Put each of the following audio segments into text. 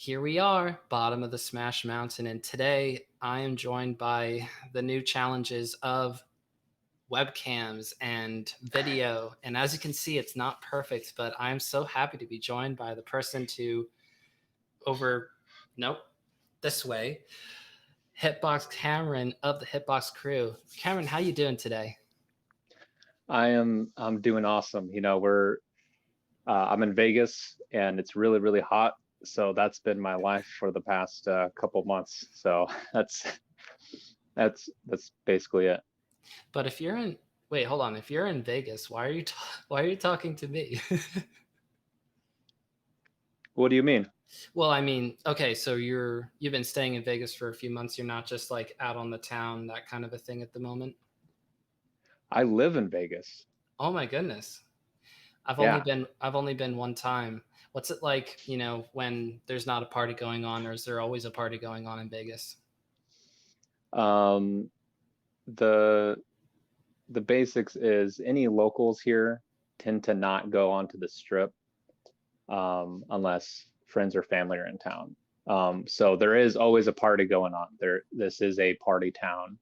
Here we are, bottom of the Smash Mountain, and today I am joined by the new challenges of webcams and video. And as you can see, it's not perfect, but I'm so happy to be joined by the person to over, nope, this way, HitBox Cameron of the HitBox crew. Cameron, how you doing today? I'm doing awesome. I'm in Vegas and it's really hot. So that's been my life for the past couple months. So that's basically it. But if you're in, wait, hold on. If you're in Vegas, why are you talking to me? What do you mean? Well, I mean, okay, so you've been staying in Vegas for a few months. You're not just like out on the town, that kind of a thing at the moment. I live in Vegas. Oh my goodness. Yeah. I've only been one time. What's it like, when there's not a party going on, or is there always a party going on in Vegas? Um, the the basics is any locals here tend to not go onto the strip unless friends or family are in town. So there is always a party going on. This is a party town.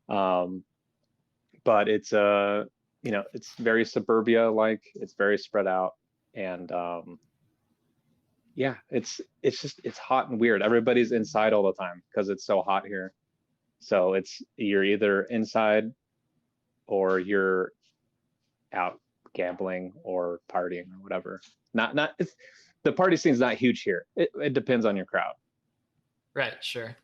Um, but it's very suburbia like. It's very spread out, and yeah, it's hot and weird. Everybody's inside all the time because it's so hot here. So it's you're either inside or you're out gambling or partying or whatever. Not it's The party scene's not huge here. It depends on your crowd. Right, sure.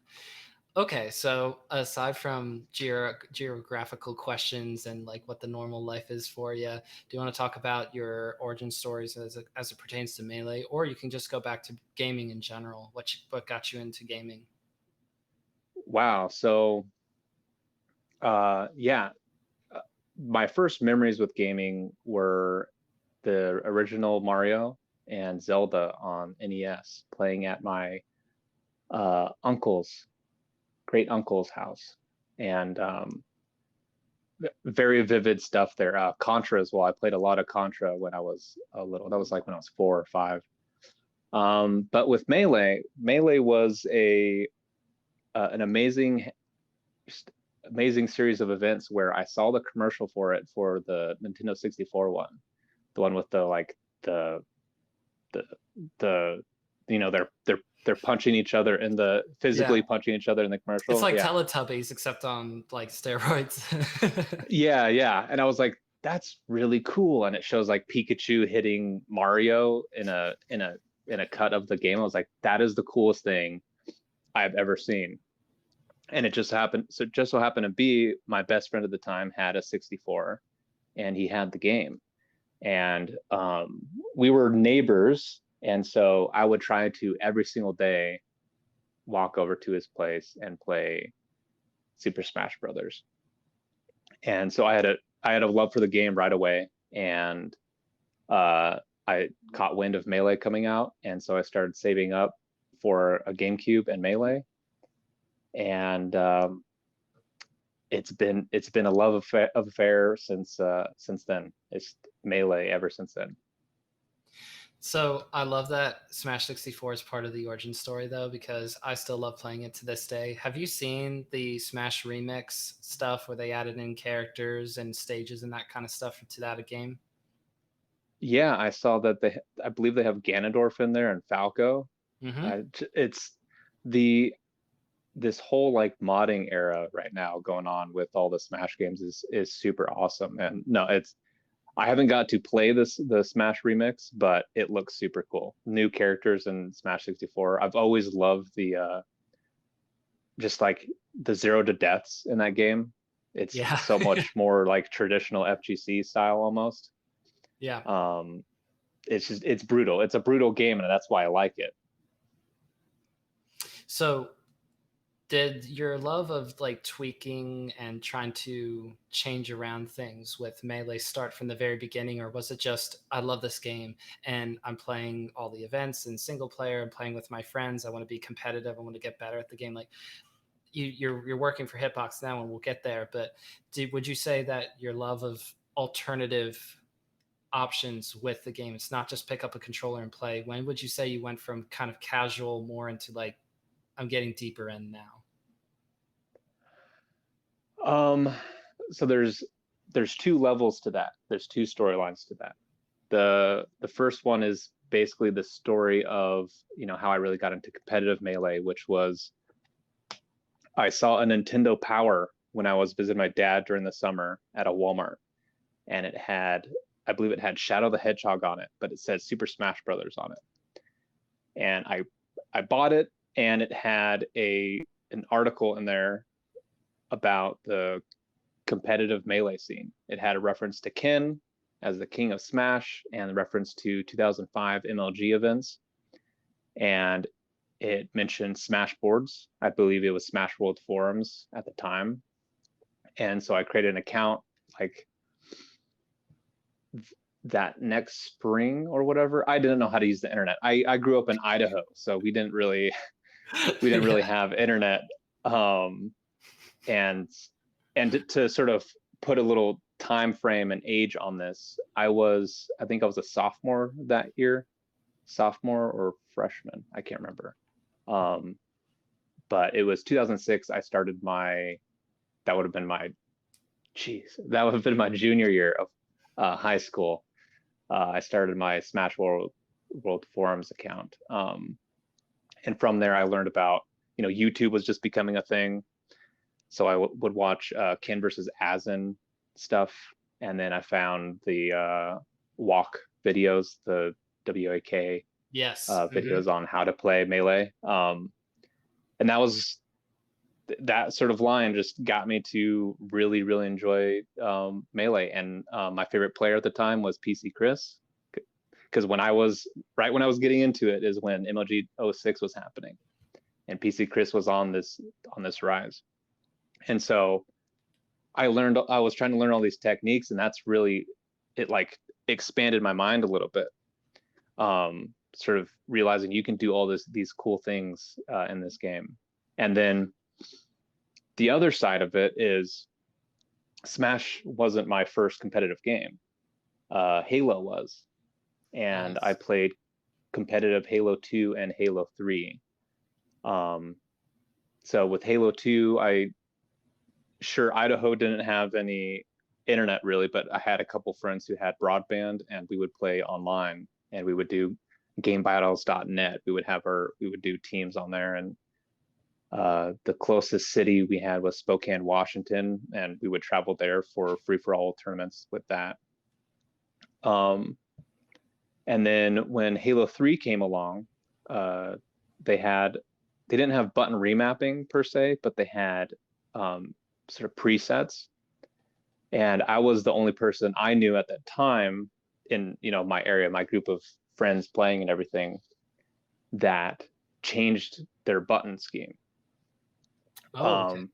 Okay, so aside from geographical questions and like what the normal life is for you, do you want to talk about your origin stories as it pertains to Melee, or you can just go back to gaming in general? What got you into gaming? Wow. Yeah, uh, my first memories with gaming were the original Mario and Zelda on NES, playing at my uncle's great uncle's house, and very vivid stuff there. Contra as well. I played a lot of Contra when I was a little. That was like when I was 4 or 5. But with Melee was a an just amazing series of events where I saw the commercial for it for the Nintendo 64 one, the one with the the the they're punching each other in the physically Yeah, punching each other in the it's commercial. like Yeah. Teletubbies except on like steroids. Yeah. And I was like, that's really cool. And it shows like Pikachu hitting Mario in a cut of the game. I was like, that is the coolest thing I've ever seen. And it just so happened to be my best friend at the time had a 64 and he had the game. And we were neighbors. And so I would try to every single day walk over to his place and play Super Smash Brothers. And so I had a love for the game right away, and I caught wind of Melee coming out, and so I started saving up for a GameCube and Melee, and it's been a affair since then. It's Melee ever since then. So I love that Smash 64 is part of the origin story though, because I still love playing it to this day. Have you seen the Smash remix stuff where they added in characters and stages and that kind of stuff to that game? Yeah, I saw that I believe they have Ganondorf in there and Falco. Mm-hmm. It's the this whole like modding era right now going on with all the Smash games is super awesome. And no, it's I haven't got to play the Smash remix, but it looks super cool. New characters in Smash 64. I've always loved the just like the zero to deaths in that game. It's Yeah. so much more like traditional FGC style almost. Yeah. Um, it's brutal. It's a brutal game, and that's why I like it. So did your love of like tweaking and trying to change around things with Melee start from the very beginning, or was it just I love this game and I'm playing all the events and single player and playing with my friends? I want to be competitive. I want to get better at the game. Like you're working for Hitbox now, and we'll get there. But would you say that your love of alternative options with the game. It's not just pick up a controller and play. When would you say you went from kind of casual more into like, I'm getting deeper in now? Um, so there's two levels to that. There's two storylines to that. The first one is basically the story of, how I really got into competitive Melee, which was I saw a Nintendo Power when I was visiting my dad during the summer at a Walmart, and I believe it had Shadow the Hedgehog on it, but it said Super Smash Brothers on it. And I bought it, and it had an article in there about the competitive Melee scene. It had a reference to Ken as the king of Smash and a reference to 2005 MLG events. And it mentioned Smash boards. I believe it was Smash World forums at the time. And so I created an account like that next spring or whatever. I didn't know how to use the internet. I grew up in Idaho, so we didn't really have internet. And to sort of put a little time frame and age on this, I think I was a sophomore that year, sophomore or freshman, I can't remember. But it was 2006. I started that would have been my junior year of high school. I started my Smash World forums account. And from there, I learned about, YouTube was just becoming a thing. So I would watch Ken versus Asin stuff. And then I found the walk videos, the WAK Yes. videos on how to play Melee. And that sort of line just got me to really, really enjoy Melee. And my favorite player at the time was PC Chris, because when I was getting into it is when MLG 06 was happening, and PC Chris was on this rise. And so I was trying to learn all these techniques, and that's really, it like expanded my mind a little bit. Sort of realizing you can do all these cool things in this game. And then the other side of it is Smash wasn't my first competitive game. Halo was. And Nice. I played competitive Halo 2 and Halo 3. So with Halo 2, Idaho didn't have any internet really, but I had a couple friends who had broadband, and we would play online, and we would do gamebattles.net. We would do teams on there, and the closest city we had was Spokane, Washington, and we would travel there for free-for-all tournaments with that. And then when Halo 3 came along, they didn't have button remapping per se, but they had sort of presets. And I was the only person I knew at that time in my area, my group of friends playing and everything, that changed their button scheme. Oh, okay.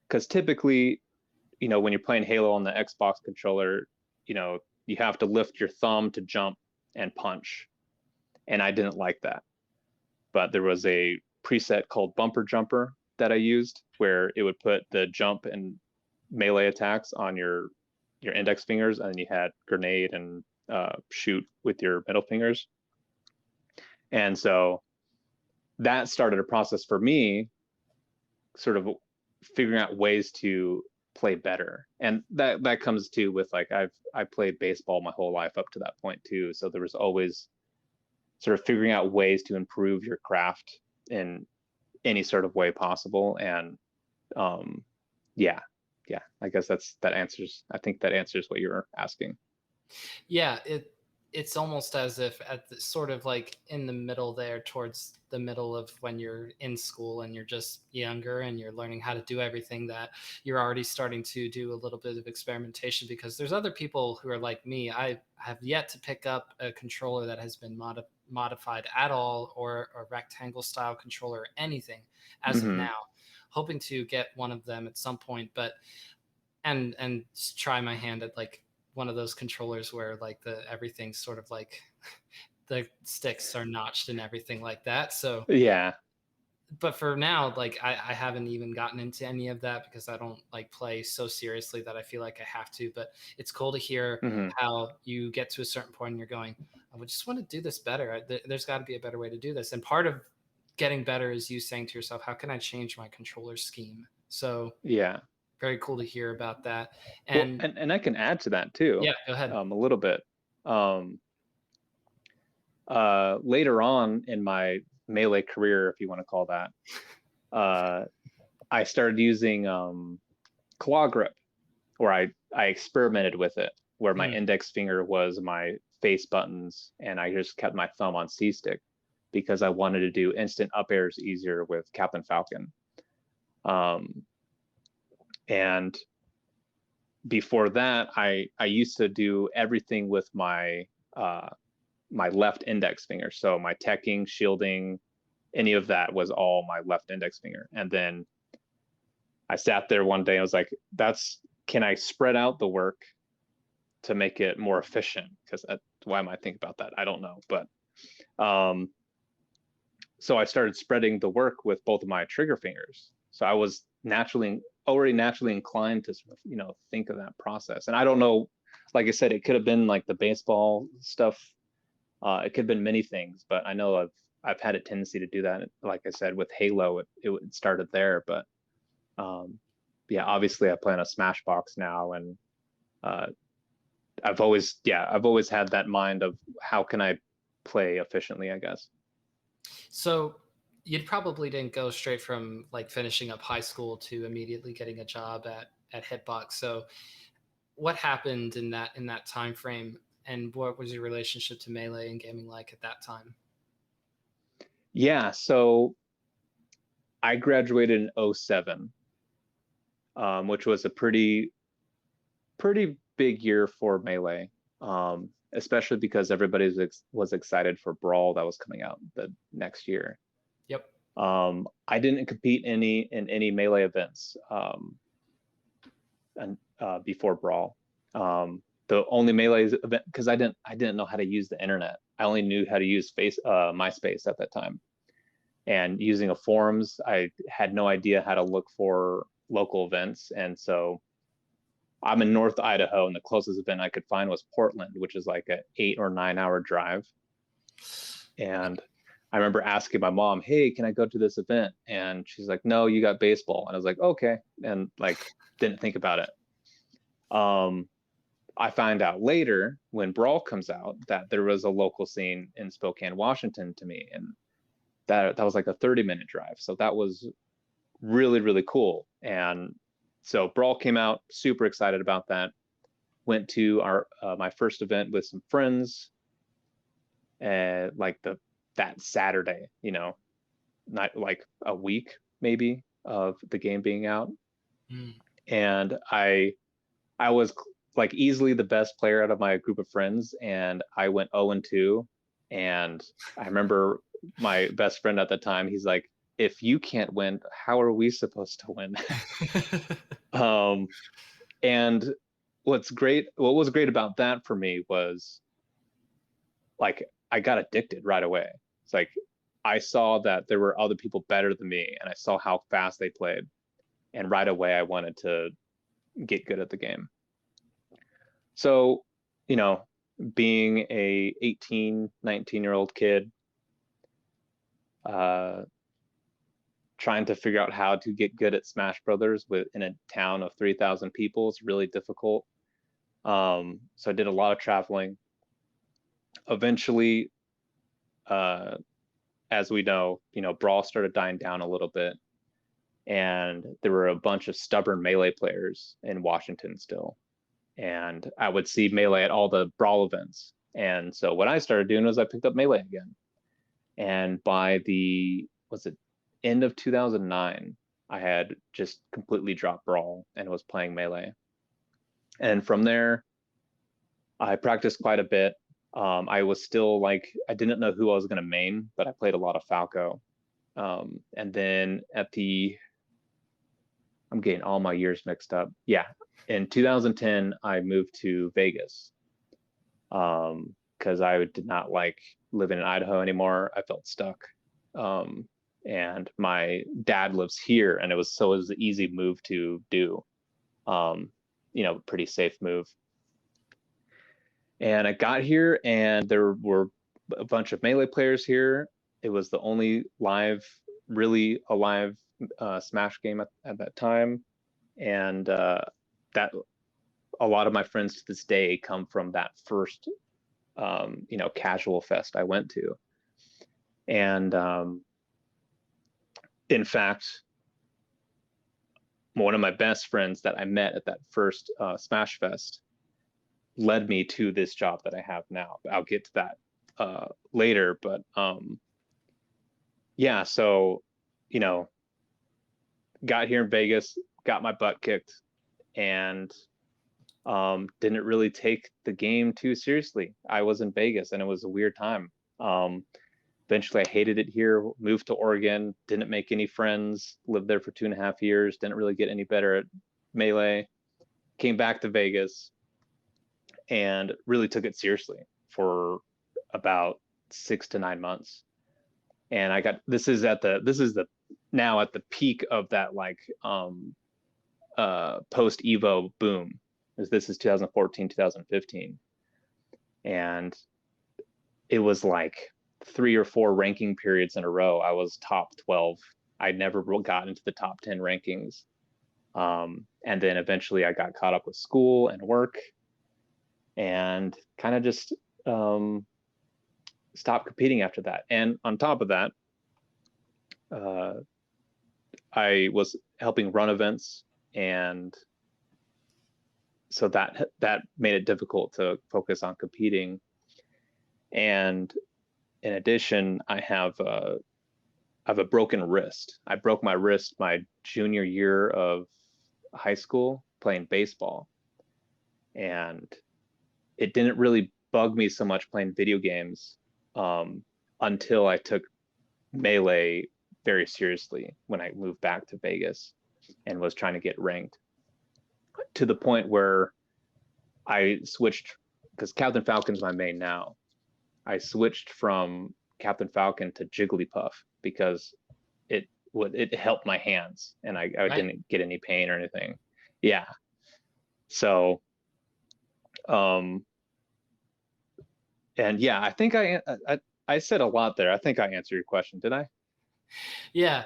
Because typically, when you're playing Halo on the Xbox controller, you have to lift your thumb to jump and punch. And I didn't like that. But there was a preset called Bumper Jumper that I used, where it would put the jump and melee attacks on your index fingers, and then you had grenade and shoot with your middle fingers. And so that started a process for me, sort of figuring out ways to play better. And that comes to with like I played baseball my whole life up to that point too. So there was always sort of figuring out ways to improve your craft in any sort of way possible. And yeah, I guess I think that answers what you're asking. Yeah, it's almost as if at the, sort of like in the middle there, towards the middle of when you're in school and you're just younger and you're learning how to do everything, that you're already starting to do a little bit of experimentation, because there's other people who are like me. I have yet to pick up a controller that has been modified at all, or a rectangle style controller or anything as of now. Hoping to get one of them at some point, but and try my hand at like one of those controllers where like everything's sort of like the sticks are notched and everything like that. So Yeah. but for now, like I haven't even gotten into any of that because I don't like play so seriously that I feel like I have to. But it's cool to hear Hmm. how you get to a certain point and you're going, I would just want to do this better. There's got to be a better way to do this. And part of getting better is you saying to yourself, how can I change my controller scheme? So Yeah. very cool to hear about that. Well, And and I can add to that too, yeah, go ahead. a little bit. Um, Later on in my melee career, if you want to call that, uh, I started using claw grip, where I experimented with it, where my Mm, index finger was my face buttons, and I just kept my thumb on C stick because I wanted to do instant up airs easier with Captain Falcon. Um, and before that, I used to do everything with uh, my left index finger. So my teching, shielding, any of that was all my left index finger. And then I sat there one day and I was like, can I spread out the work to make it more efficient? Because why am I thinking about that? I don't know. But um, so I started spreading the work with both of my trigger fingers. So I was already naturally inclined to sort of, think of that process. And I don't know, like I said, it could have been like the baseball stuff. It could have been many things, but I know I've had a tendency to do that. Like I said, with Halo, it started there. But yeah, obviously I play on a Smashbox now, and uh, I've always had that mind of how can I play efficiently, I guess. so you probably didn't go straight from like finishing up high school to immediately getting a job at Hitbox. So what happened in that time frame, and what was your relationship to melee and gaming like at that time? Yeah, so I graduated in '07, which was a pretty big year for Melee, especially because everybody was excited for Brawl that was coming out the next year. Yep. I didn't compete in any Melee events before Brawl. The only Melee event, because I didn't know how to use the internet. I only knew how to use MySpace at that time, and using a forums, I had no idea how to look for local events, and so I'm in North Idaho, and the closest event I could find was Portland, which is like an 8 or 9 hour drive. And I remember asking my mom, "Hey, can I go to this event?" And she's like, "No, you got baseball." And I was like, "Okay," and like didn't think about it. Um, I find out later when Brawl comes out that there was a local scene in Spokane, Washington, to me, and that was like a 30-minute drive. So that was really really cool. And so Brawl came out, super excited about that. Went to our my first event with some friends, like that Saturday, not like a week maybe of the game being out, Mm. and I was like easily the best player out of my group of friends, and I went 0-2, and I remember my best friend at the time, he's like, "If you can't win, how are we supposed to win?" um, and what was great about that for me was like I got addicted right away. It's like I saw that there were other people better than me, and I saw how fast they played, and right away I wanted to get good at the game. So, you know, being a 18, 19-year-old kid, uh, trying to figure out how to get good at Smash Brothers in a town of 3,000 people is really difficult. So I did a lot of traveling. Eventually, uh, as we know, Brawl started dying down a little bit, and there were a bunch of stubborn Melee players in Washington still. And I would see Melee at all the Brawl events. And so what I started doing was I picked up Melee again. And by the was it end of 2009, I had just completely dropped Brawl and was playing Melee. And from there, I practiced quite a bit. I was still like I didn't know who I was going to main, but I played a lot of Falco. And then I'm getting all my years mixed up. Yeah, in 2010, I moved to Vegas because I did not like living in Idaho anymore. I felt stuck. Um, and my dad lives here, and it was an easy move to do. Pretty safe move. And I got here, and there were a bunch of Melee players here. It was the only really alive Smash game at that time, and that a lot of my friends to this day come from that first, casual fest I went to. And in fact, one of my best friends that I met at that first Smash Fest led me to this job that I have now. I'll get to that later, but yeah, so, got here in Vegas, got my butt kicked, and didn't really take the game too seriously. I was in Vegas, and it was a weird time. Eventually, I hated it here, moved to Oregon, didn't make any friends, lived there for 2.5 years, didn't really get any better at Melee, came back to Vegas, and really took it seriously for about 6 to 9 months. And this is now at the peak of that post Evo boom. This is 2014, 2015. And it was like 3 or 4 ranking periods in a row. I was top 12. I never got into the top 10 rankings. And then eventually I got caught up with school and work, and kind of just stopped competing after that. And on top of that, I was helping run events, and so that made it difficult to focus on competing. And in addition, I have a broken wrist. I broke my wrist my junior year of high school playing baseball, and it didn't really bug me so much playing video games until I took Melee very seriously when I moved back to Vegas and was trying to get ranked, to the point where I switched, because Captain Falcon's my main now. I switched from Captain Falcon to Jigglypuff because it helped my hands, and I Right. didn't get any pain or anything. Yeah. So and yeah, I think I said a lot there. I think I answered your question. Did I? Yeah,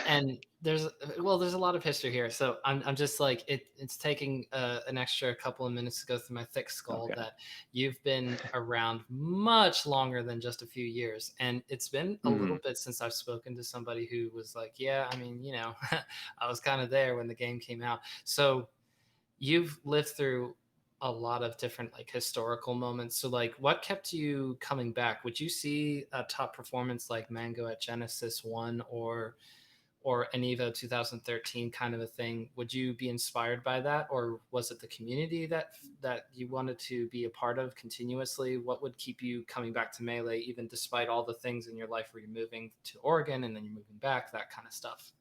and there's a lot of history here. So I'm just like it's taking an extra couple of minutes to go through my thick skull Okay. that you've been around much longer than just a few years, and it's been a little bit since I've spoken to somebody who was like, yeah, I mean, I was kind of there when the game came out. So you've lived through a lot of different like historical moments. So like what kept you coming back? Would you see a top performance like Mango at Genesis 1 or an Evo 2013 kind of a thing? Would you be inspired by that, or was it the community that you wanted to be a part of continuously? What would keep you coming back to Melee even despite all the things in your life where you're moving to Oregon and then you're moving back, that kind of stuff?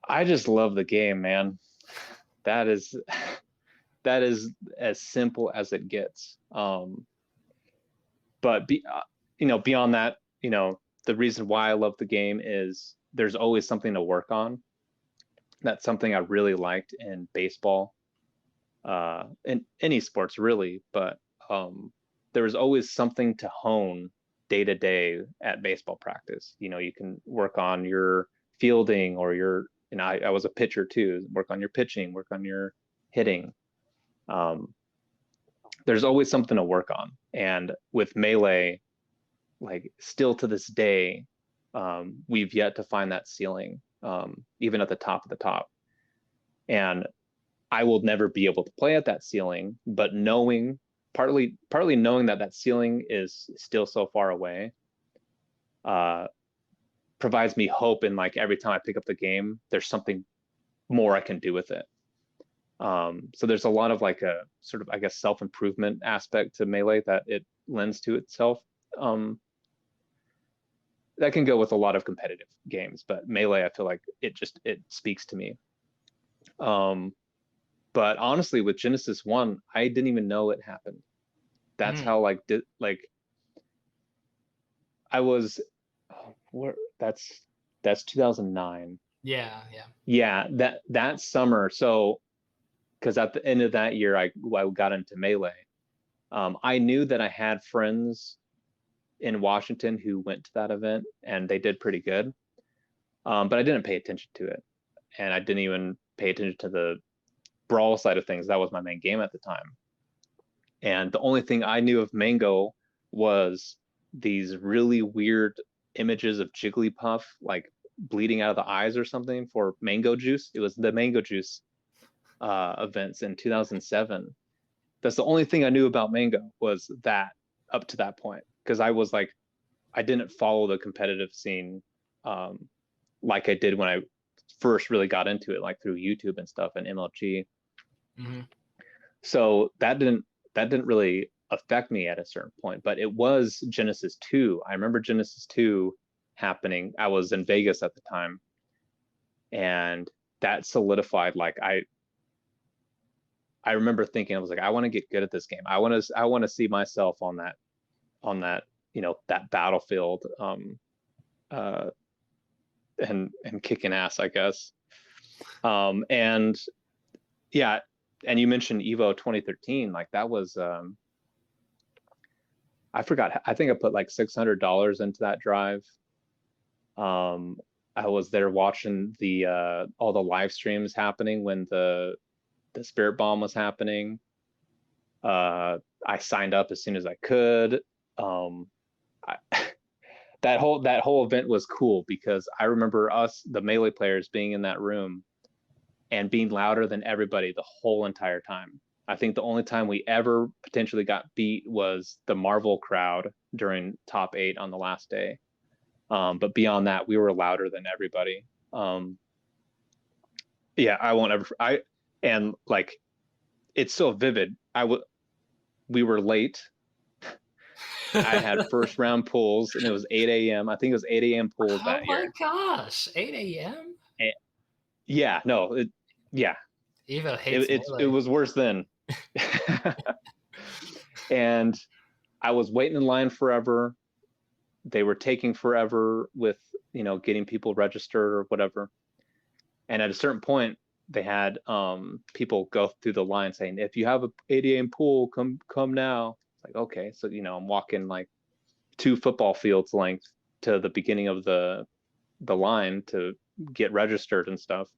I just love the game, man. That is that is as simple as it gets. But beyond that, the reason why I love the game is there's always something to work on. That's something I really liked in baseball, in any sports really, but there was always something to hone day to day at baseball practice. You can work on your fielding, or I was a pitcher too, work on your pitching, work on your hitting. There's always something to work on. And with Melee, like still to this day, we've yet to find that ceiling, even at the top of the top. And I will never be able to play at that ceiling, but partly knowing that ceiling is still so far away, provides me hope. And like every time I pick up the game, there's something more I can do with it. So there's a lot of like a sort of, I guess, self-improvement aspect to Melee that it lends to itself. That can go with a lot of competitive games, but Melee, I feel like it speaks to me. But honestly, with Genesis 1, I didn't even know it happened. That's how I was, Where that's 2009. Yeah, yeah. Yeah, that summer. So because at the end of that year, I got into Melee. I knew that I had friends in Washington who went to that event and they did pretty good. But I didn't pay attention to it, and I didn't even pay attention to the brawl side of things. That was my main game at the time. And the only thing I knew of Mango was these really weird images of Jigglypuff like bleeding out of the eyes or something for mango juice. It was the mango juice events in 2007. That's the only thing I knew about Mango was that up to that point, because I was like, I didn't follow the competitive scene um, like I did when I first really got into it, like through YouTube and stuff and MLG. Hmm. So that didn't really affect me at a certain point, but it was Genesis 2. I remember Genesis 2 happening. I was in Vegas at the time, and that solidified like I remember thinking I was like, I want to get good at this game. I want to see myself on that that battlefield uh and kicking ass, I guess. And yeah, and you mentioned Evo 2013, like that was I forgot. I think I put like $600 into that drive. Um, I was there watching the all the live streams happening when the Spirit Bomb was happening. I signed up as soon as I could. Um, I, that whole event was cool because I remember us, the Melee players, being in that room and being louder than everybody the whole entire time. I think the only time we ever potentially got beat was the Marvel crowd during top 8 on the last day. But beyond that, we were louder than everybody. Um, yeah, I won't ever. I and like it's so vivid. We were late. I had first round pulls, and it was 8 a.m. I think it was 8 a.m. pulls Oh that my year. gosh, 8 a.m. And, yeah, no, yeah, Evo it, hates it Melee. was worse then. And I was waiting in line forever. They were taking forever with getting people registered or whatever. And at a certain point, they had people go through the line saying, "If you have a 8 a.m. pool, come now." It's like, okay, so I'm walking like 2 football fields length to the beginning of the line to get registered and stuff.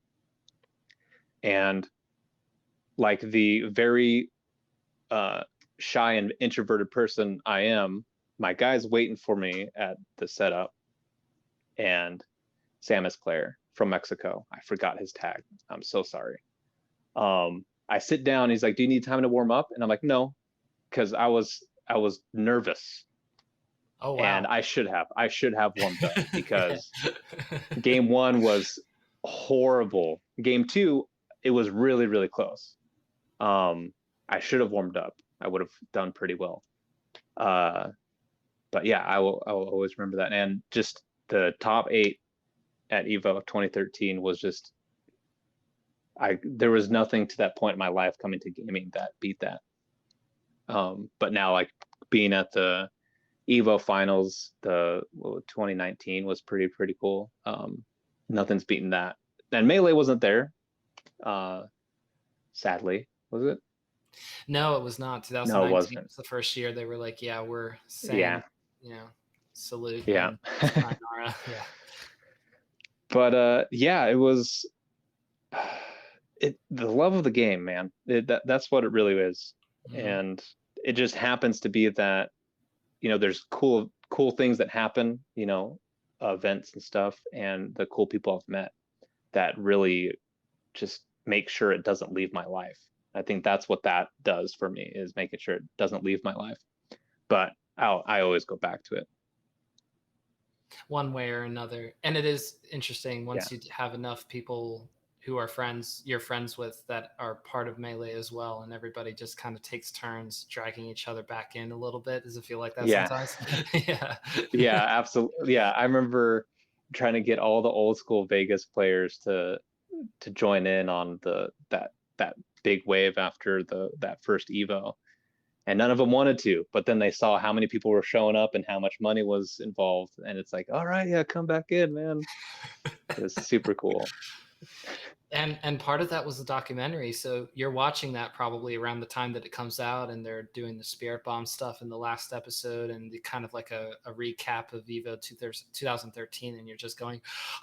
And like the very uh, shy and introverted person I am, my guy's waiting for me at the setup, and Samus Claire from Mexico. I forgot his tag. I'm so sorry. I sit down. He's like, "Do you need time to warm up?" And I'm like, "No," because I was nervous, Oh and wow. I should have warmed up because game one was horrible. Game two, it was really really close. Um, I should have warmed up. I would have done pretty well. Uh, but yeah, I will always remember that. And just the top 8 at Evo 2013 was just there was nothing to that point in my life coming to gaming that beat that. But now like being at the Evo finals, the 2019 was pretty cool. Nothing's beaten that. And Melee wasn't there, uh, sadly, was it? No, it was not. No, it 2019 wasn't. was the first year they were like, yeah, we're saying, Yeah, you know, salute yeah. and sayonara. Yeah. But yeah, it was the love of the game, man. That's what it really is. Hmm. And it just happens to be that there's cool things that happen, events and stuff, and the cool people I've met that really just make sure it doesn't leave my life. I think that's what that does for me, is making sure it doesn't leave my life. But I always go back to it. One way or another. And it is interesting Yeah. once you have enough people who are friends, you're friends with, that are part of Melee as well, and everybody just kind of takes turns dragging each other back in a little bit. Does it feel like that Yeah. sometimes? Yeah. Yeah, absolutely. Yeah, I remember trying to get all the old school Vegas players to join in on that big wave after that first Evo. and none of them wanted to, but then they saw how many people were showing up and how much money was involved, and it's like, all right, yeah, come back in, man. It was super cool. And part of that was the documentary. So you're watching that probably around the time that it comes out, and they're doing the spirit bomb stuff in the last episode, and the kind of like a recap of Evo 2013, and you're just going,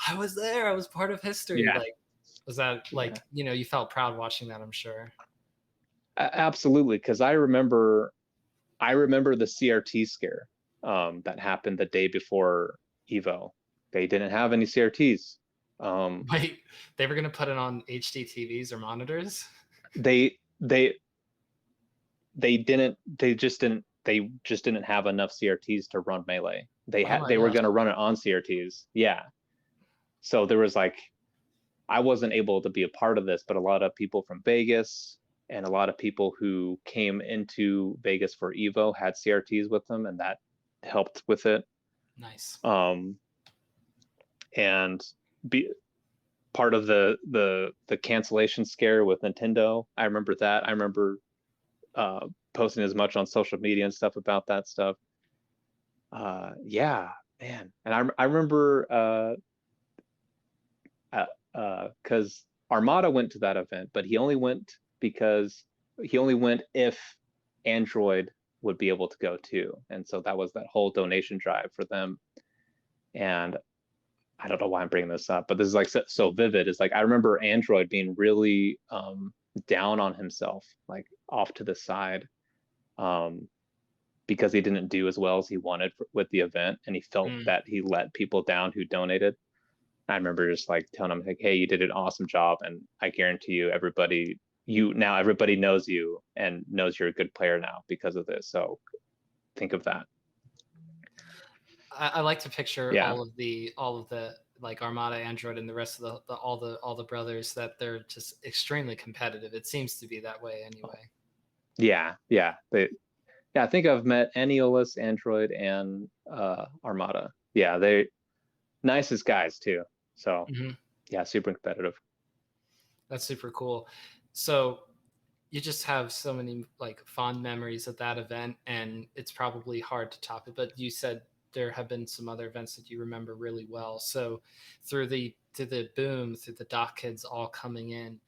I was there, I was part of history. Yeah, Like, was that yeah, like, you felt proud watching that, I'm sure. absolutely. Because I remember the CRT scare that happened the day before Evo. They didn't have any CRTs. Um, Wait, they were going to put it on HD TVs or monitors? they they they didn't. They just didn't have enough CRTs to run Melee. They Oh had my they were gosh. going to run it on CRTs. Yeah. So there was like, I wasn't able to be a part of this, but a lot of people from Vegas and a lot of people who came into Vegas for Evo had CRTs with them, and that helped with it. Nice. Um, and be part of the cancellation scare with Nintendo. I remember that. I remember posting as much on social media and stuff about that stuff. Yeah, man. And I remember because Armada went to that event, but he only went if Android would be able to go too, and so that was that whole donation drive for them. And I don't know why I'm bringing this up, but this is like so vivid. It's like I remember Android being really down on himself, like off to the side, um, because he didn't do as well as he wanted with the event, and he felt Mm. that he let people down who donated. I remember just like telling him like, "Hey, you did an awesome job, and I guarantee you, everybody knows you and knows you're a good player now because of this. So think of that." I like to picture Yeah, all of the like Armada Android and the rest of all the brothers, that they're just extremely competitive. It seems to be that way anyway. yeah, yeah. Yeah, I think I've met Aniolus, Android, and Armada. Yeah, they nicest guys too. So Hmm. yeah, super competitive. That's super cool. So you just have so many like fond memories of that event, and it's probably hard to top it. But you said there have been some other events that you remember really well. So through the boom, through the doc kids all coming in,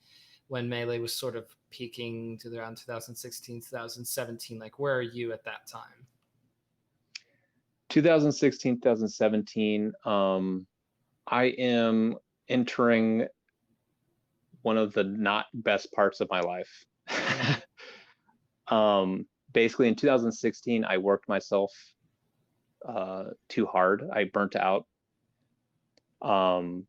when Melee was sort of peaking to around 2016, 2017, like where are you at that time? 2016, 2017. I am entering one of the not best parts of my life. Mm. Basically, in 2016, I worked myself too hard. I burnt out because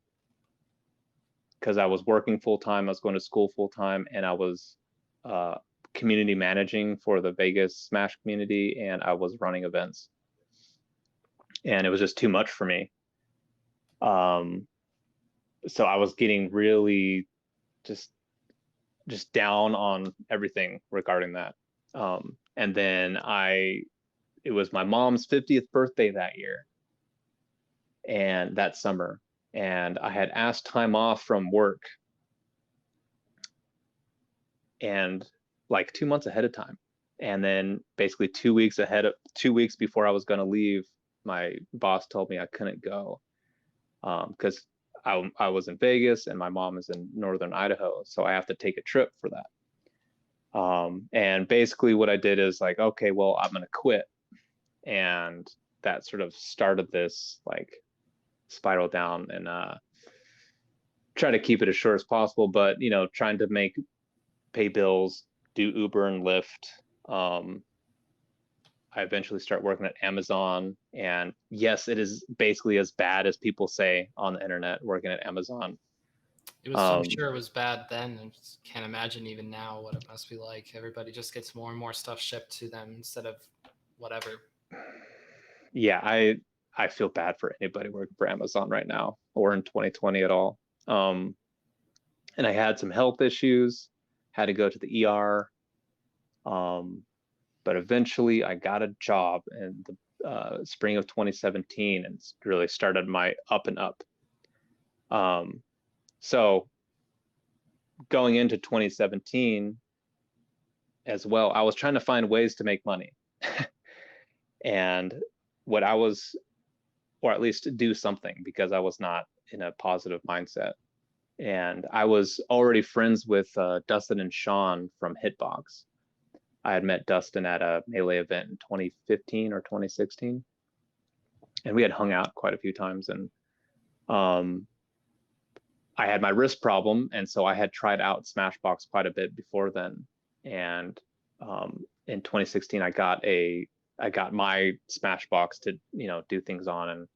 I was working full time, I was going to school full time, and I was uh, community managing for the Vegas Smash community, and I was running events, and it was just too much for me. Um, so I was getting really just down on everything regarding that. And then it was my mom's 50th birthday that year, and that summer, and I had asked time off from work, and like 2 months ahead of time. And then basically 2 weeks before I was going to leave, my boss told me I couldn't go because I was in Vegas and my mom is in northern Idaho, so I have to take a trip for that. And basically what I did is like, okay, well, I'm going to quit. And that sort of started this like spiral down, and try to keep it as short as possible, but trying to pay bills, do Uber and Lyft. I eventually start working at Amazon, and yes, it is basically as bad as people say on the internet working at Amazon. It was, I'm Um, sure it was bad then. I just can't imagine even now what it must be like. Everybody just gets more and more stuff shipped to them instead of whatever. yeah, I feel bad for anybody working for Amazon right now or in 2020 at all. And I had some health issues, had to go to the ER. Um, but eventually I got a job in the spring of 2017 and really started my up and up. So going into 2017, as well. I was trying to find ways to make money. And what I was, or at least do something, because I was not in a positive mindset. And I was already friends with Dustin and Sean from HitBox. I had met Dustin at a Melee event in 2015 or 2016, and we had hung out quite a few times. And I had my wrist problem, and so I had tried out Smashbox quite a bit before then. And in 2016, I got my Smashbox to do things on,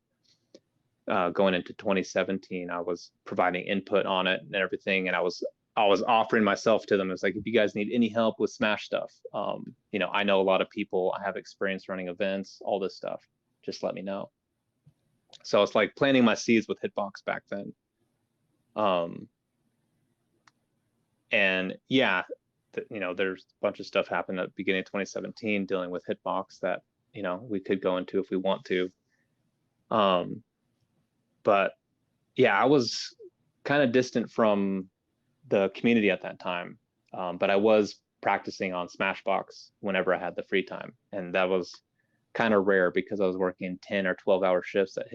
and going into 2017, I was providing input on it and everything, and I was offering myself to them. It's like, if you guys need any help with Smash stuff, I know a lot of people, I have experience running events, all this stuff, just let me know. So it's like planting my seeds with HitBox back then. And yeah, there's a bunch of stuff happened at the beginning of 2017 dealing with HitBox that we could go into if we want to. But yeah, I was kind of distant from the community at that time, but I was practicing on Smashbox whenever I had the free time, and that was kind of rare because I was working 10 or 12-hour shifts at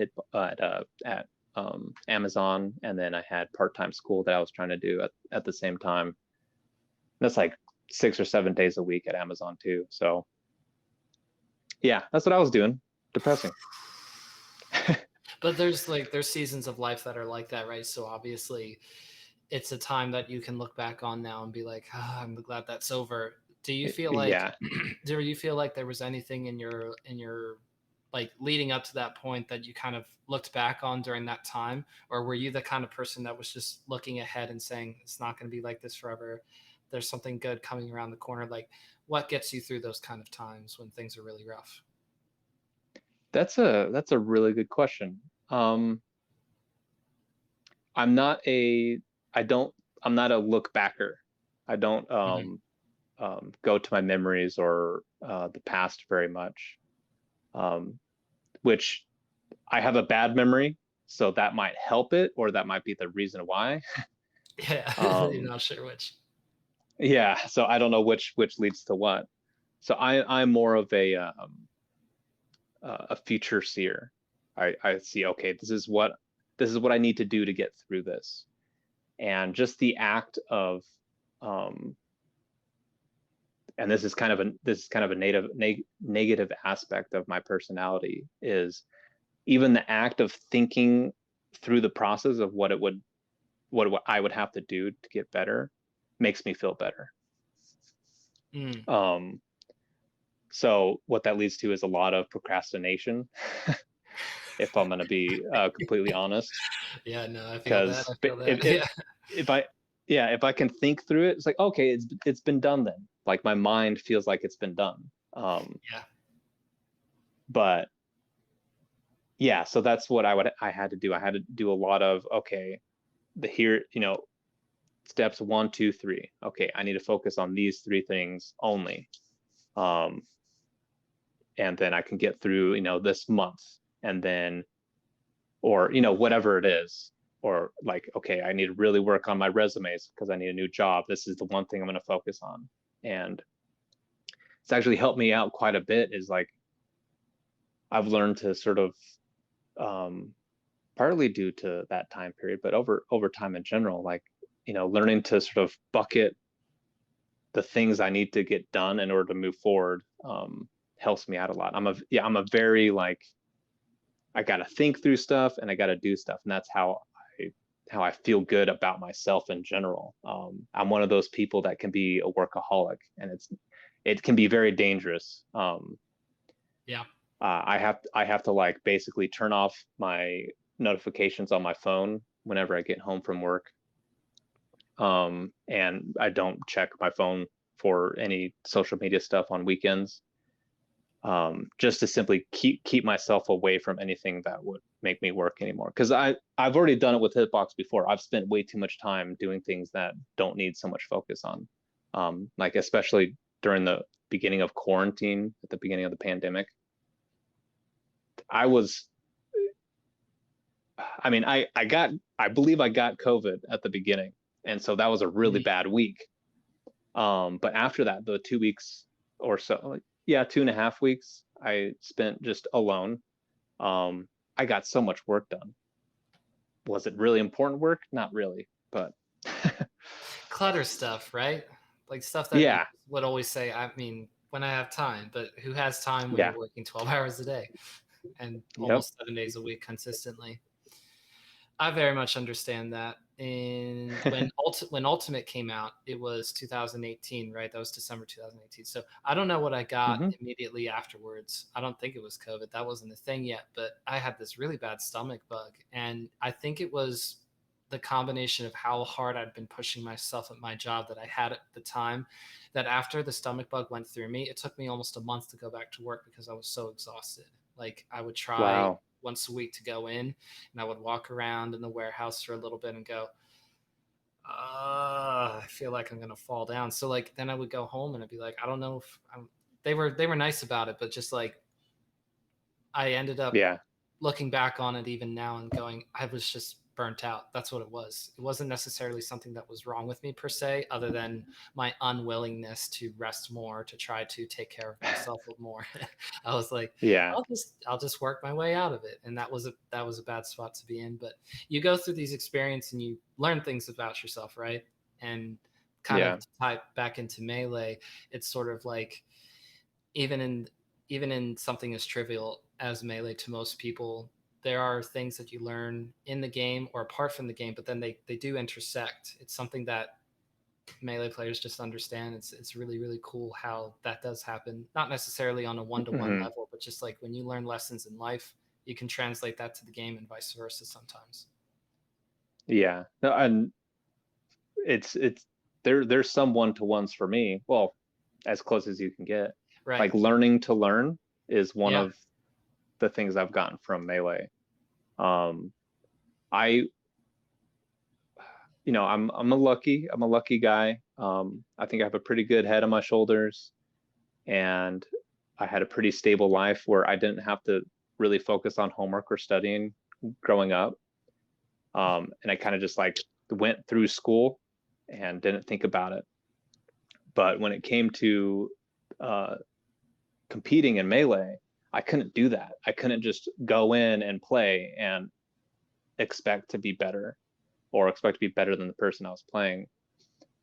Amazon, and then I had part-time school that I was trying to do at the same time. That's like 6 or 7 days a week at Amazon too. So yeah, that's what I was doing. Depressing. But there's seasons of life that are like that, right? So obviously it's a time that you can look back on now and be like, I'm glad that's over. Do you feel like Yeah. do you feel like there was anything in your like leading up to that point that you kind of looked back on during that time? Or were you the kind of person that was just looking ahead and saying, it's not going to be like this forever, there's something good coming around the corner? Like, what gets you through those kind of times when things are really rough? That's a really good question. I'm not a I'm not a look backer. I don't go to my memories or the past very much, which I have a bad memory, so that might help it, or that might be the reason why. Yeah. You're not sure which. Yeah, so I don't know which leads to what. So I'm more of a future seer. I see, okay, this is what I need to do to get through this. And just the act of and this is kind of a negative aspect of my personality, is even the act of thinking through the process of what I would have to do to get better makes me feel better. So what that leads to is a lot of procrastination, if I'm going to be completely honest. Yeah, no, I feel that. Because I feel that. Yeah. if I can think through it, it's like, okay, it's been done then. Like, my mind feels like it's been done. Yeah. But yeah, so that's what I had to do. I had to do a lot of, okay, steps 1, 2, 3. Okay, I need to focus on these 3 things only. And then I can get through, this month, and then, or, whatever it is, or like, okay, I need to really work on my resumes because I need a new job. This is the one thing I'm going to focus on. And it's actually helped me out quite a bit, is like, I've learned to sort of, partly due to that time period, but over time in general, like, learning to sort of bucket the things I need to get done in order to move forward, helps me out a lot. I'm a very, like, I got to think through stuff and I got to do stuff. And that's how I feel good about myself in general. I'm one of those people that can be a workaholic, and it can be very dangerous. Yeah. I have to, like, basically turn off my notifications on my phone whenever I get home from work. And I don't check my phone for any social media stuff on weekends, just to simply keep myself away from anything that would make me work anymore. Because I've already done it with HitBox before. I've spent way too much time doing things that don't need so much focus on, like, especially during the beginning of quarantine, at the beginning of the pandemic. I believe I got COVID at the beginning, and so that was a really bad week. But after that, the 2 weeks or so, like, yeah, 2.5 weeks, I spent just alone. I got so much work done. Was it really important work? Not really, but Clutter stuff, right? Like stuff that you yeah, would always say, I mean, when I have time, but who has time when yeah, you're working 12 hours a day and yep, almost 7 days a week consistently? I very much understand that. And when Ultimate came out, it was 2018, right? That was December 2018. So I don't know what I got hmm immediately afterwards. I don't think it was COVID. That wasn't a thing yet, but I had this really bad stomach bug, and I think it was the combination of how hard I'd been pushing myself at my job that I had at the time, that after the stomach bug went through me, it took me almost a month to go back to work because I was so exhausted. Like I would try wow, once a week to go in, and I would walk around in the warehouse for a little bit and go, I feel like I'm gonna fall down. So like then I would go home and I'd be like, I don't know if they were nice about it, but just like I ended up yeah, looking back on it even now and going, I was just burnt out. That's what it was. It wasn't necessarily something that was wrong with me per se, other than my unwillingness to rest more, to try to take care of myself more. I was like, yeah, I'll just work my way out of it. And that was a bad spot to be in. But you go through these experiences and you learn things about yourself, right? And kind of yeah, to tie back into Melee, it's sort of like even in even in something as trivial as Melee to most people, there are things that you learn in the game or apart from the game, but then they do intersect. It's something that Melee players just understand. It's really really cool how that does happen. Not necessarily on a one-to-one hmm level, but just like when you learn lessons in life, you can translate that to the game and vice versa sometimes. yeah. No, and it's there's some one-to-ones for me. Well, as close as you can get. Right. Like learning to learn is one Yeah. of the things I've gotten from Melee. Um, I I'm a lucky guy. I think I have a pretty good head on my shoulders, and I had a pretty stable life where I didn't have to really focus on homework or studying growing up. And I kind of just like went through school and didn't think about it. But when it came to uh, competing in Melee, I couldn't do that. I couldn't just go in and play and expect to be better or expect to be better than the person I was playing.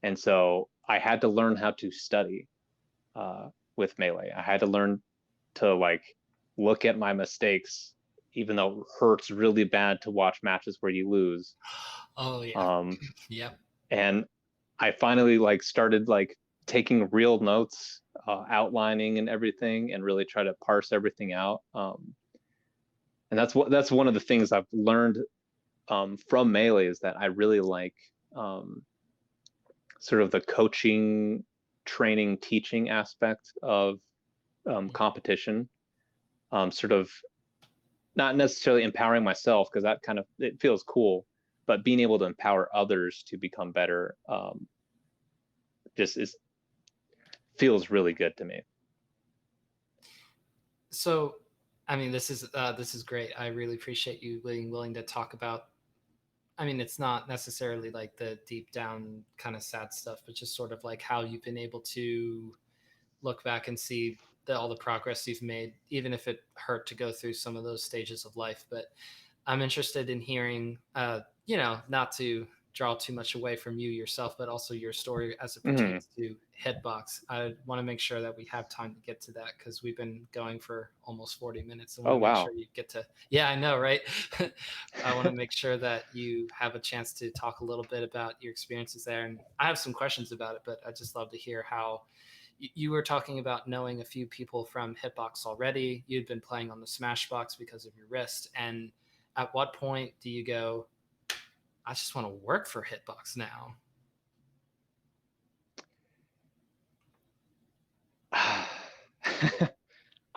And so I had to learn how to study uh, with Melee. I had to learn to like look at my mistakes, even though it hurts really bad to watch matches where you lose. Oh yeah. Um, Yep. and I finally like started like taking real notes, outlining and everything, and really try to parse everything out. And that's one of the things I've learned from Melee is that I really like um, sort of the coaching, training, teaching aspect of competition. Sort of not necessarily empowering myself because that kind of it feels cool, but being able to empower others to become better just is feels really good to me. So, I mean, this is great. I really appreciate you being willing to talk about. I mean, it's not necessarily like the deep down kind of sad stuff, but just sort of like how you've been able to look back and see all the progress you've made, even if it hurt to go through some of those stages of life. But I'm interested in hearing, not to draw too much away from you yourself, but also your story as it Mm-hmm. pertains to Hitbox. I want to make sure that we have time to get to that because we've been going for almost 40 minutes. I want Oh to make sure wow. you get to, yeah, I know, right? I want to make sure that you have a chance to talk a little bit about your experiences there. And I have some questions about it, but I just love to hear how you were talking about knowing a few people from Hitbox already. You'd been playing on the Smashbox because of your wrist. And at what point do you go, I just want to work for Hitbox now? I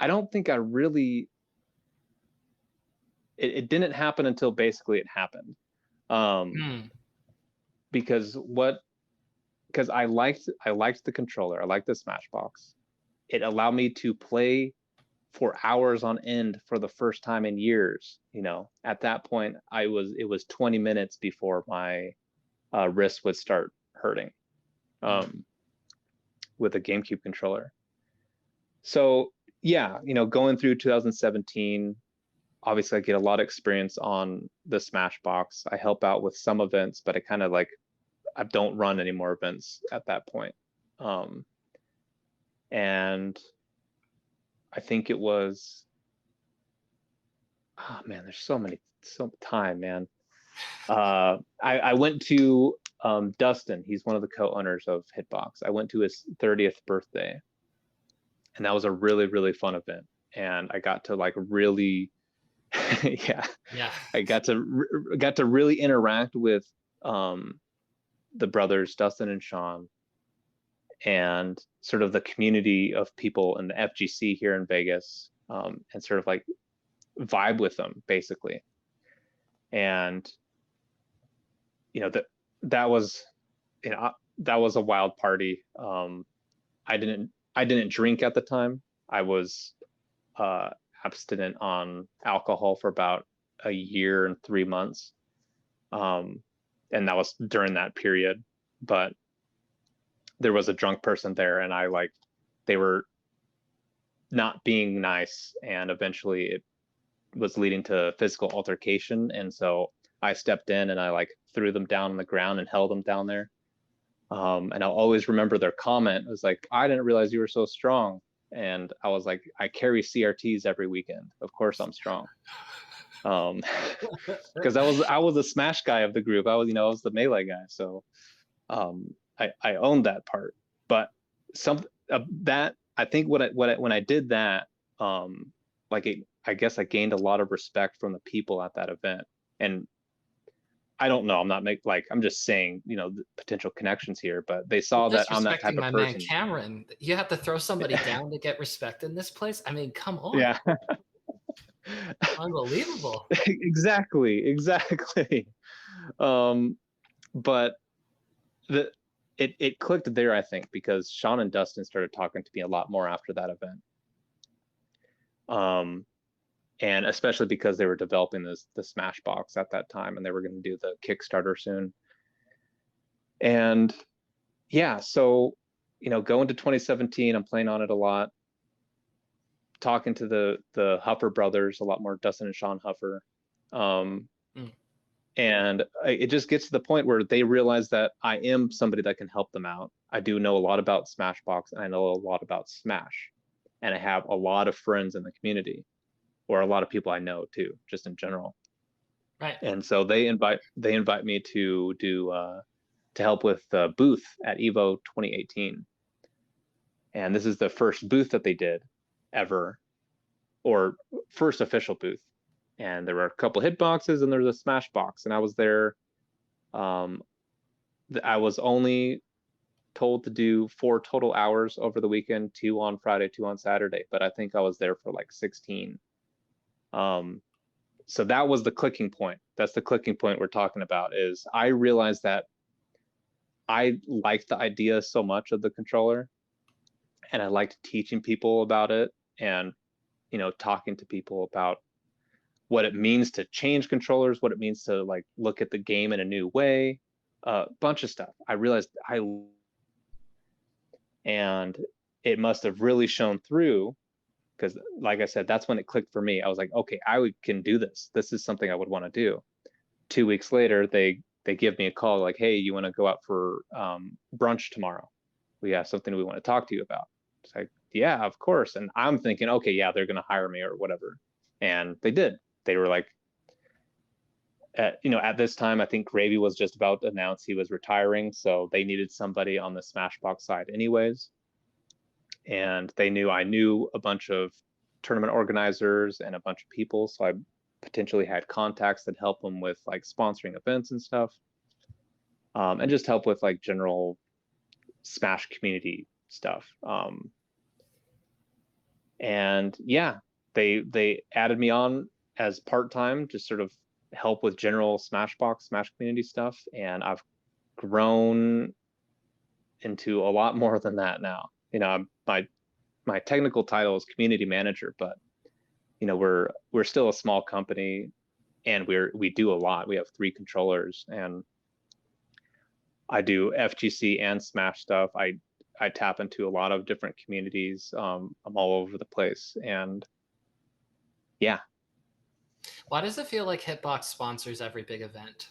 don't think I really it didn't happen until basically it happened. Um, Hmm. because what because I liked the controller, I liked the Smashbox. It allowed me to play for hours on end for the first time in years. At that point, it was 20 minutes before my wrist would start hurting. Hmm. Um, with a GameCube controller. So yeah, going through 2017, obviously I get a lot of experience on the Smashbox. I help out with some events, but I kind of like, I don't run any more events at that point. And I think it was, oh man, there's so time, man. I went to Dustin. He's one of the co-owners of HitBox. I went to his 30th birthday, and that was a really, really fun event. And I got to like really, yeah, Yeah. I got to really interact with the brothers Dustin and Sean, and sort of the community of people in the FGC here in Vegas, and sort of like vibe with them basically. And that was that was a wild party. I didn't drink at the time. I was abstinent on alcohol for about a year and 3 months, and that was during that period. But there was a drunk person there, and they were not being nice, and eventually it was leading to physical altercation. And so I stepped in and I like threw them down on the ground and held them down there. And I'll always remember their comment. It was like, I didn't realize you were so strong. And I was like, I carry CRTs every weekend. Of course I'm strong. Because I was a Smash guy of the group. I was the melee guy. So I owned that part. But that, I think when I did that, I guess I gained a lot of respect from the people at that event. And I don't know, I'm just saying, the potential connections here, but they saw that I'm that type Disrespecting of my man person. Cameron. You have to throw somebody down to get respect in this place. I mean, come on. Yeah. Unbelievable. Exactly. But it clicked there, I think, because Sean and Dustin started talking to me a lot more after that event. And especially because they were developing the Smashbox at that time, and they were going to do the Kickstarter soon. And yeah, so going to 2017, I'm playing on it a lot, talking to the Huffer brothers a lot more, Dustin and Sean Huffer. And it just gets to the point where they realize that I am somebody that can help them out. I do know a lot about Smashbox, and I know a lot about Smash, and I have a lot of friends in the community, or a lot of people I know too, just in general. Right. And so they invite me to do to help with the booth at Evo 2018. And this is the first booth that they did ever, or first official booth. And there were a couple hitboxes, and there was a Smash box, and I was there. I was only told to do 4 total hours over the weekend, 2 on Friday, 2 on Saturday, but I think I was there for like 16. So that was the clicking point. That's the clicking point we're talking about. Is I realized that I liked the idea so much of the controller, and I liked teaching people about it, and talking to people about what it means to change controllers, what it means to like look at the game in a new way, a bunch of stuff. I realized and it must have really shown through, because like I said, that's when it clicked for me. I was like, okay, can do this. This is something I would want to do. 2 weeks later, they give me a call like, hey, you want to go out for brunch tomorrow? We have something we want to talk to you about. It's like, yeah, of course. And I'm thinking, okay, yeah, they're going to hire me or whatever. And they did. They were like, at this time, I think Gravy was just about to announce he was retiring. So they needed somebody on the Smashbox side anyways. And they knew I knew a bunch of tournament organizers and a bunch of people. So I potentially had contacts that help them with like sponsoring events and stuff. And just help with like general Smash community stuff. And yeah, they added me on as part-time, just sort of help with general Smash community stuff. And I've grown into a lot more than that now. My technical title is community manager, but we're still a small company, and we do a lot. We have 3 controllers, and I do FGC and Smash stuff. I I tap into a lot of different communities. I'm all over the place, and yeah. Why does it feel like Hitbox sponsors every big event?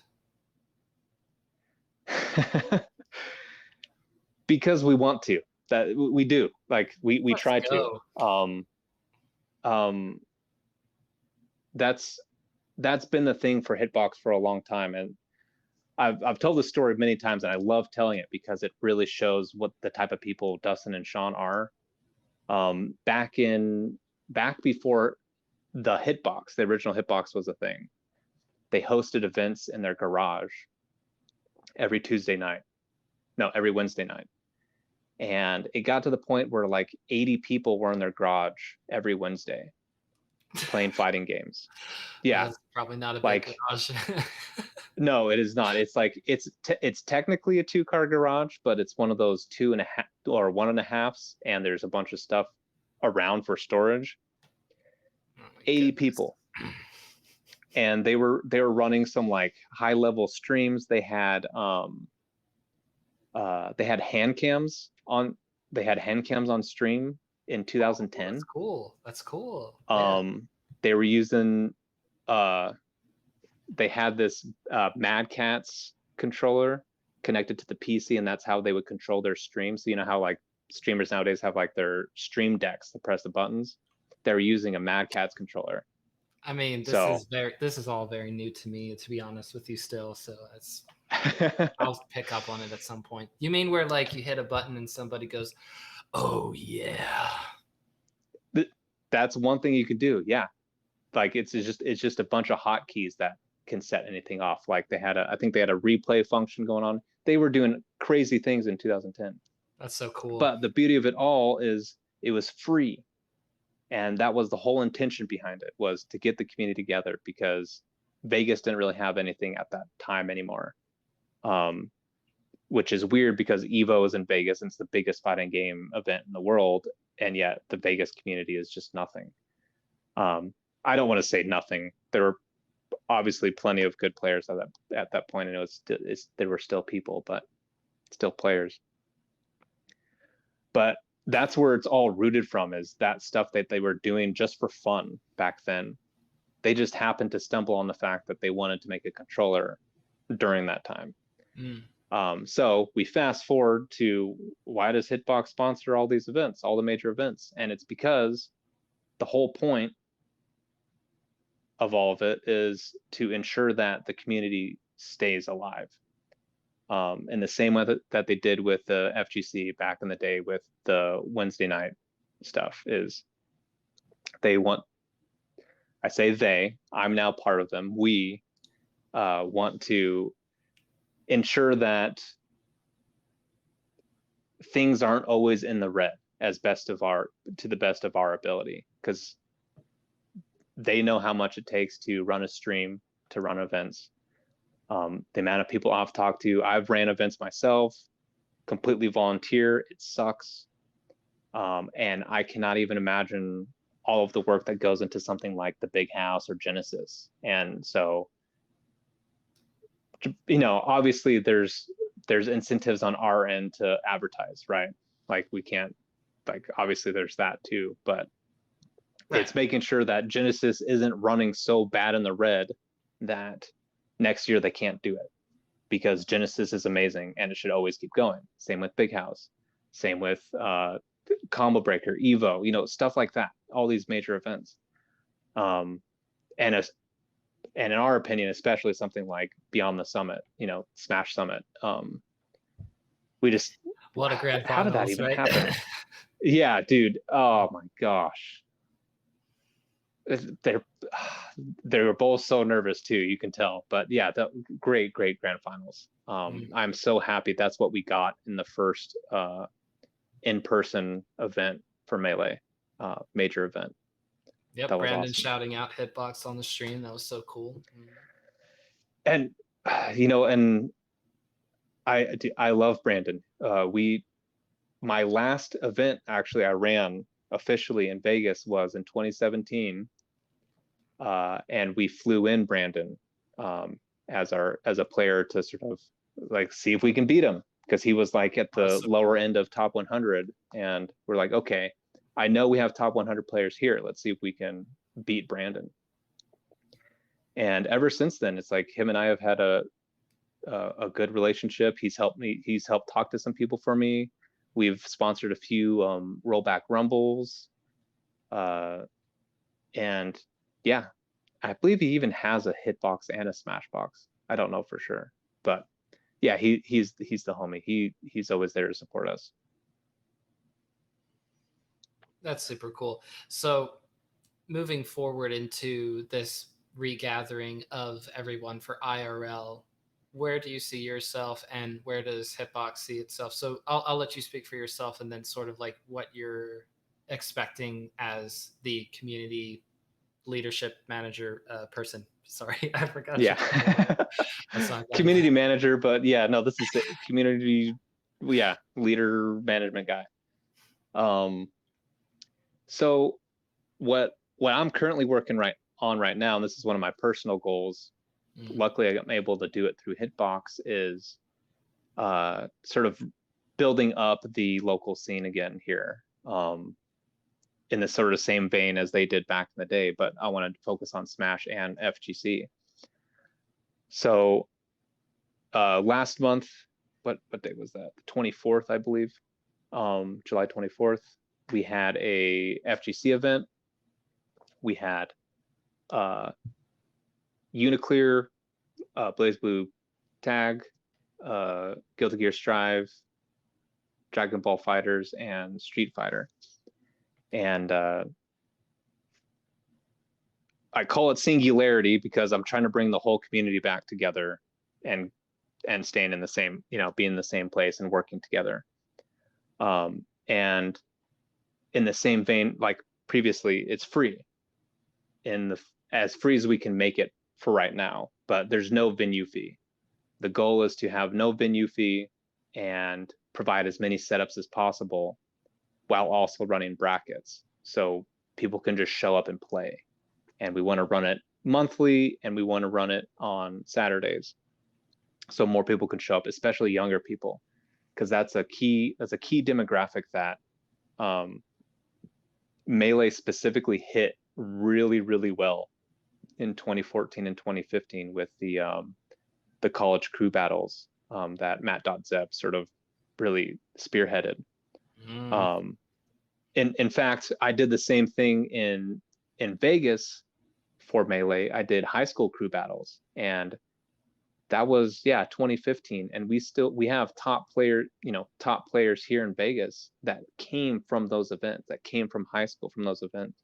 Because we want to. That we do. Like we Let's try to. go. Um, that's been the thing for Hitbox for a long time, and I've told this story many times, and I love telling it because it really shows what the type of people Dustin and Sean are. Back before the Hitbox, the original Hitbox was a thing. They hosted events in their garage every Tuesday night. No, every Wednesday night. And it got to the point where like 80 people were in their garage every Wednesday playing fighting games. Yeah. That's probably not a big Like, garage. no, it is not. It's like it's technically a 2-car garage, but it's one of those 2.5 or 1.5s, and there's a bunch of stuff around for storage. Oh 80 goodness. people. And they were running some like high level streams. They had hand cams on stream in 2010. That's cool. That's cool. They were using they had this Mad Catz controller connected to the PC, and that's how they would control their stream. So you know how like streamers nowadays have like their stream decks to press the buttons? They were using a Mad Catz controller. I mean, So this is all very new to me, to be honest with you still. So I'll pick up on it at some point. You mean where like you hit a button and somebody goes, "Oh yeah." That's one thing you could do. Yeah. Like it's just a bunch of hotkeys that can set anything off. Like I think they had a replay function going on. They were doing crazy things in 2010. That's so cool. But the beauty of it all is it was free. And that was the whole intention behind it, was to get the community together, because Vegas didn't really have anything at that time anymore. Which is weird because Evo is in Vegas and it's the biggest fighting game event in the world, and yet the Vegas community is just nothing. I don't want to say nothing. There were obviously plenty of good players at that point, and there were still people, but still players. But that's where it's all rooted from, is that stuff that they were doing just for fun back then. They just happened to stumble on the fact that they wanted to make a controller during that time. So we fast forward to, why does Hitbox sponsor all these events, all the major events? And it's because the whole point of all of it is to ensure that the community stays alive. In the same way that they did with the FGC back in the day with the Wednesday night stuff, is I'm now part of them. We want to ensure that things aren't always in the red to the best of our ability, because they know how much it takes to run a stream, to run events. The amount of people I've talked to, I've ran events myself, completely volunteer. It sucks. And I cannot even imagine all of the work that goes into something like the Big House or Genesis. And so, obviously there's incentives on our end to advertise, right? Like we can't, like, obviously there's that too, but right. It's making sure that Genesis isn't running so bad in the red that next year they can't do it, because Genesis is amazing and it should always keep going. Same with Big House, same with Combo Breaker, Evo, stuff like that, all these major events. And in our opinion, especially something like Beyond the Summit, Smash Summit, we just, what a grand finals, how did that even right? happen? Yeah, dude. Oh my gosh. They were both so nervous too, you can tell. But yeah, the great grand finals. I'm so happy that's what we got in the first in-person event for Melee, major event. Yep, Brandon awesome. Shouting out Hitbox on the stream, that was so cool. And and I love Brandon. My last event actually I ran officially in Vegas was in 2017. And we flew in Brandon as a player to sort of like see if we can beat him, because he was like at the lower end of top 100, and we're like, okay, I know we have top 100 players here. Let's see if we can beat Brandon. And ever since then, it's like him and I have had a good relationship. He's helped me. He's helped talk to some people for me. We've sponsored a few rollback rumbles, and yeah, I believe he even has a hitbox and a smashbox. I don't know for sure, but yeah, he's the homie. He's always there to support us. That's super cool. So moving forward into this regathering of everyone for IRL, where do you see yourself and where does Hitbox see itself? So I'll let you speak for yourself and then sort of like what you're expecting as the community leadership manager person. Sorry, I forgot. Yeah. That's not Community manager, but yeah, no, this is community, yeah, leader management guy. So what I'm currently working right now, and this is one of my personal goals. Luckily, I'm able to do it through Hitbox. Is sort of building up the local scene again here, in the sort of same vein as they did back in the day. But I wanted to focus on Smash and FGC. So last month, what day was that? The 24th, I believe, July 24th. We had a FGC event. We had Uniclear, BlazBlue Tag, Guilty Gear Strive, Dragon Ball Fighters, and Street Fighter. And I call it singularity because I'm trying to bring the whole community back together and staying in the same, being in the same place and working together. And in the same vein, like previously, it's free. As free as we can make it for right now, but there's no venue fee. The goal is to have no venue fee and provide as many setups as possible while also running brackets, so people can just show up and play. And we want to run it monthly, and we want to run it on Saturdays, so more people can show up, especially younger people, because that's a key demographic that Melee specifically hit really, really well in 2014 and 2015 with the college crew battles that Matt.Zeb sort of really spearheaded. In fact, I did the same thing in Vegas for Melee. I did high school crew battles, and that was 2015, and we have top players here in Vegas that came from those events, that came from high school from those events.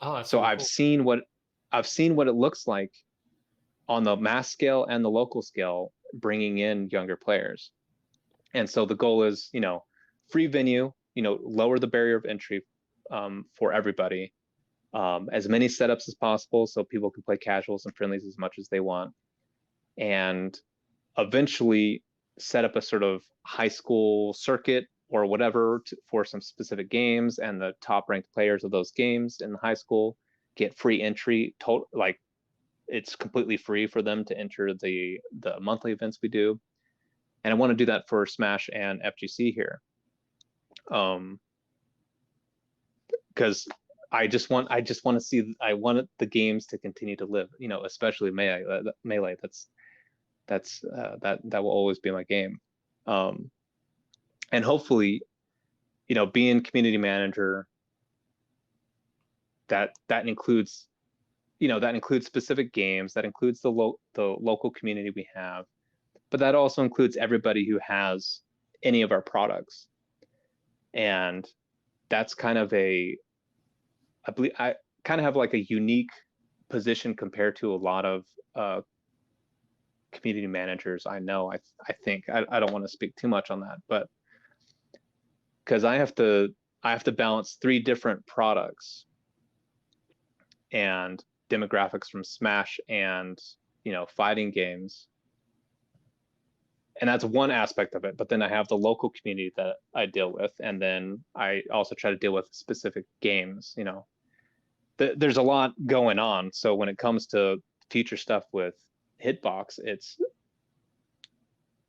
Oh, that's so really I've cool. seen what it looks like on the mass scale and the local scale, bringing in younger players. And so the goal is, free venue, lower the barrier of entry for everybody, as many setups as possible so people can play casuals and friendlies as much as they want, and eventually set up a sort of high school circuit or whatever for some specific games, and the top ranked players of those games in the high school get free entry. Like, it's completely free for them to enter the monthly events we do. And I want to do that for Smash and FGC here, because I just want to see, I want the games to continue to live, especially Melee. That will always be my game. And hopefully, being community manager, that includes, that includes specific games, that includes the local community we have, but that also includes everybody who has any of our products. And that's kind of I kind of have like a unique position compared to a lot of community managers I know. I think I don't want to speak too much on that, but because I have to balance 3 different products and demographics from Smash and fighting games, and that's one aspect of it. But then I have the local community that I deal with, and then I also try to deal with specific games. There's a lot going on. So when it comes to future stuff with Hitbox,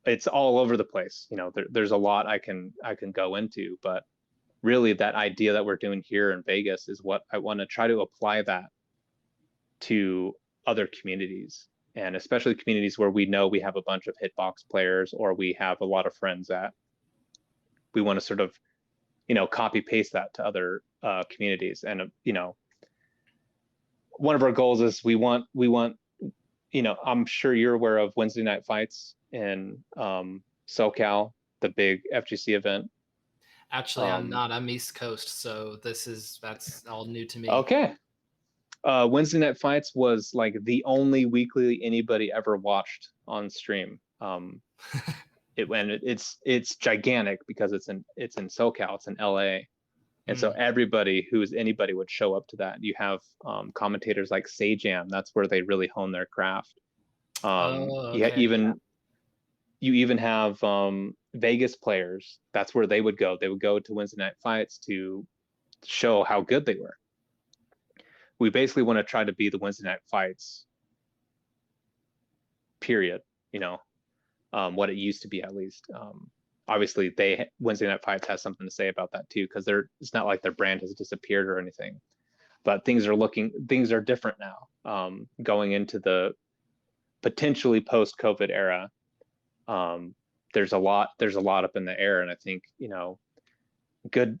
it's all over the place. There's a lot I can go into, but really that idea that we're doing here in Vegas is what I want to try to apply that to other communities, and especially communities where we know we have a bunch of hitbox players or we have a lot of friends that we want to sort of copy paste that to other communities. And one of our goals is we want I'm sure you're aware of Wednesday night fights in SoCal, the big FGC event. Actually, I'm not. I'm East Coast, so that's all new to me. Okay. Wednesday night fights was like the only weekly anybody ever watched on stream. It's gigantic because it's in SoCal, it's in LA. And so anybody would show up to that. You have commentators like Sajam. That's where they really hone their craft. You even have Vegas players. That's where they would go. They would go to Wednesday night fights to show how good they were. We basically want to try to be the Wednesday night fights, period. What it used to be, at least. Obviously, Wednesday night fights has something to say about that too, because it's not like their brand has disappeared or anything, but things are different now. Going into the potentially post-COVID era, there's a lot up in the air, and I think good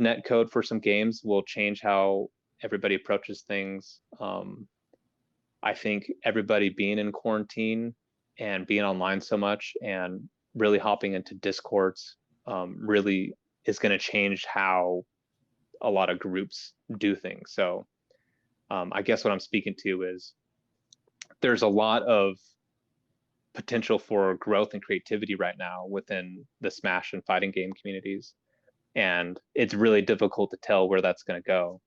net code for some games will change how everybody approaches things. I think everybody being in quarantine and being online so much and really hopping into Discords really is going to change how a lot of groups do things. So I guess what I'm speaking to is there's a lot of potential for growth and creativity right now within the Smash and fighting game communities. And it's really difficult to tell where that's going to go.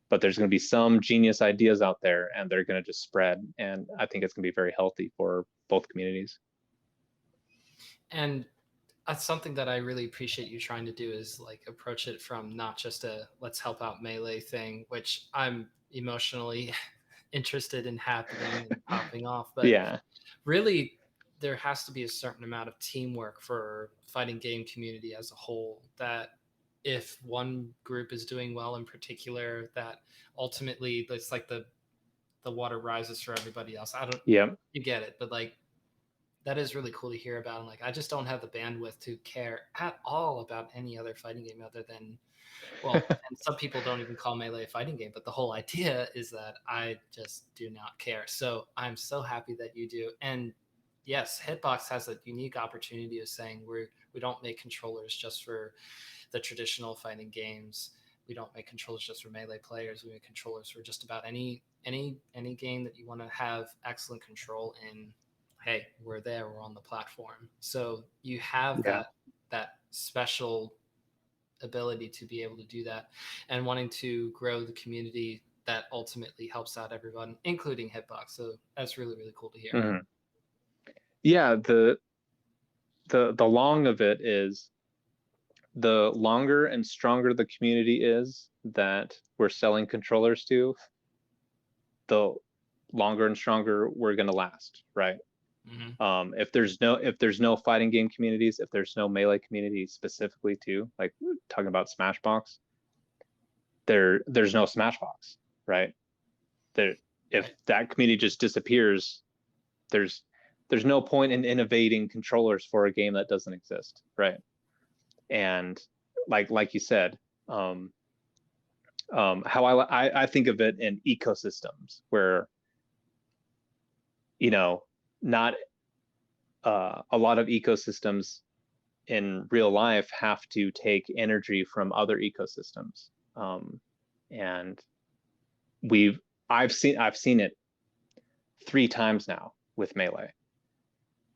But there's going to be some genius ideas out there, and they're going to just spread. And I think it's going to be very healthy for both communities. And that's something that I really appreciate you trying to do, is like approach it from not just a let's help out Melee thing, which I'm emotionally interested in happening and popping off, but Yeah. Really there has to be a certain amount of teamwork for fighting game community as a whole, that if one group is doing well in particular, that ultimately it's like the water rises for everybody else. I don't Yeah. You get it, but like that is really cool to hear about. And like I just don't have the bandwidth to care at all about any other fighting game other than, well, and some people don't even call Melee a fighting game, but the whole idea is that I just do not care. So I'm so happy that you do. And yes, Hitbox has a unique opportunity of saying we don't make controllers just for the traditional fighting games. We don't make controllers just for Melee players. We make controllers for just about any game that you want to have excellent control in. Hey, we're there. We're on the platform. So you have that special ability to be able to do that, and wanting to grow the community that ultimately helps out everyone, including Hitbox. So that's really, really cool to hear. Mm-hmm. Yeah, the long of it is, the longer and stronger the community is that we're selling controllers to, the longer and stronger we're going to last, right? Mm-hmm. If there's no fighting game communities, if there's no Melee community specifically too, like talking about Smashbox, there's no Smashbox, right? If that community just disappears, there's no point in innovating controllers for a game that doesn't exist, right? And like you said, how I think of it in ecosystems where not a lot of ecosystems in real life have to take energy from other ecosystems, and I've seen it 3 times now with Melee.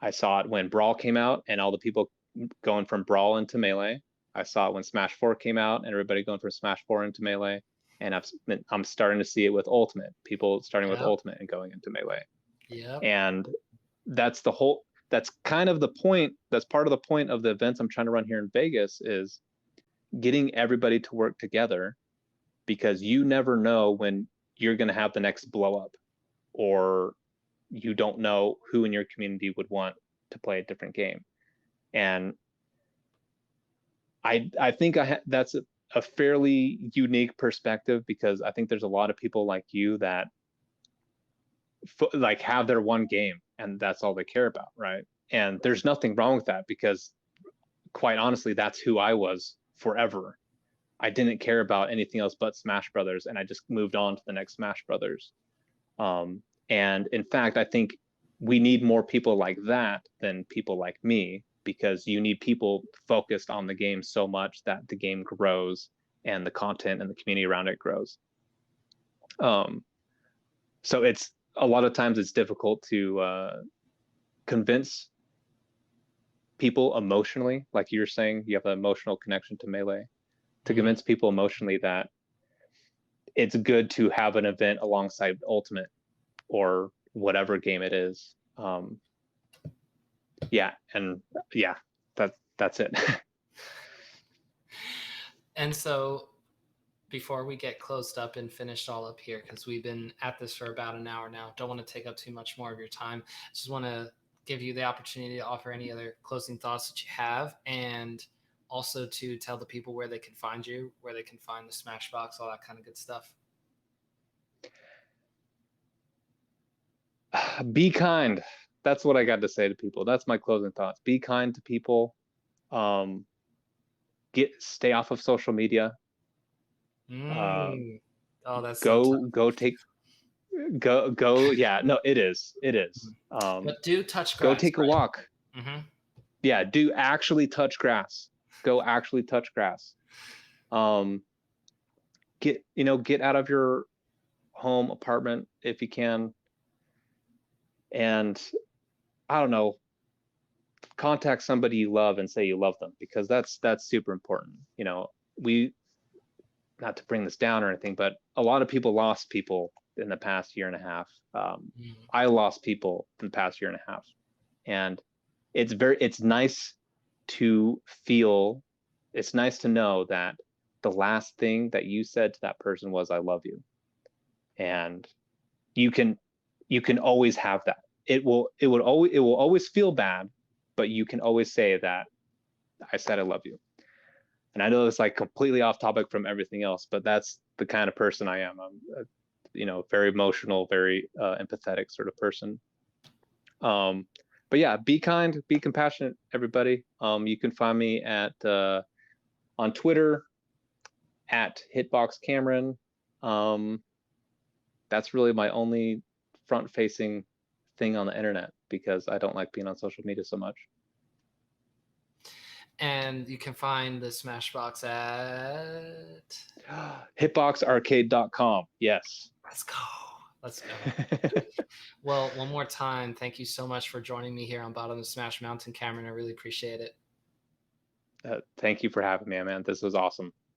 I saw it when Brawl came out and all the people going from Brawl into Melee. I saw it when Smash 4 came out and everybody going from Smash 4 into Melee. And I'm starting to see it with Ultimate, people starting with Ultimate and going into Melee. Yeah. And that's kind of the point. That's part of the point of the events I'm trying to run here in Vegas, is getting everybody to work together, because you never know when you're going to have the next blow up, or you don't know who in your community would want to play a different game. And I think that's a fairly unique perspective, because I think there's a lot of people like you that like have their one game and that's all they care about, right? And there's nothing wrong with that, because quite honestly, that's who I was forever. I didn't care about anything else but Smash Brothers, and I just moved on to the next Smash Brothers. And in fact, I think we need more people like that than people like me, because you need people focused on the game so much that the game grows and the content and the community around it grows. So it's a lot of times it's difficult to convince people emotionally, like you're saying, you have an emotional connection to Melee, to convince people emotionally that it's good to have an event alongside Ultimate or whatever game it is. That's it. And so before we get closed up and finished all up here, because we've been at this for about an hour now, don't want to take up too much more of your time. Just want to give you the opportunity to offer any other closing thoughts that you have, and also to tell the people where they can find you, where they can find the Smashbox, all that kind of good stuff. Be kind. That's what I got to say to people. That's my closing thoughts. Be kind to people. Stay off of social media. That's go take. Yeah, no, it is. But do touch grass. Go take a walk. Yeah, do actually touch grass. Go actually touch grass. Get out of your home, apartment if you can, and I don't know, contact somebody you love and say you love them, because that's super important. We, not to bring this down or anything, but a lot of people lost people in the past year and a half. I lost people in the past year and a half, and it's nice to know that the last thing that you said to that person was "I love you," and you can always have that. It will always feel bad, but you can always say that I said I love you. And I know it's like completely off topic from everything else, but that's the kind of person I am. I'm very emotional, very empathetic sort of person. But yeah, be kind, be compassionate, everybody. You can find me on Twitter at HitBox Cameron. That's really my only front-facing thing on the internet, because I don't like being on social media so much. And you can find the Smashbox at hitboxarcade.com. Yes. Let's go. Well, one more time, thank you so much for joining me here on Bottom of Smash Mountain, Cameron. I really appreciate it. Thank you for having me, man. This was awesome.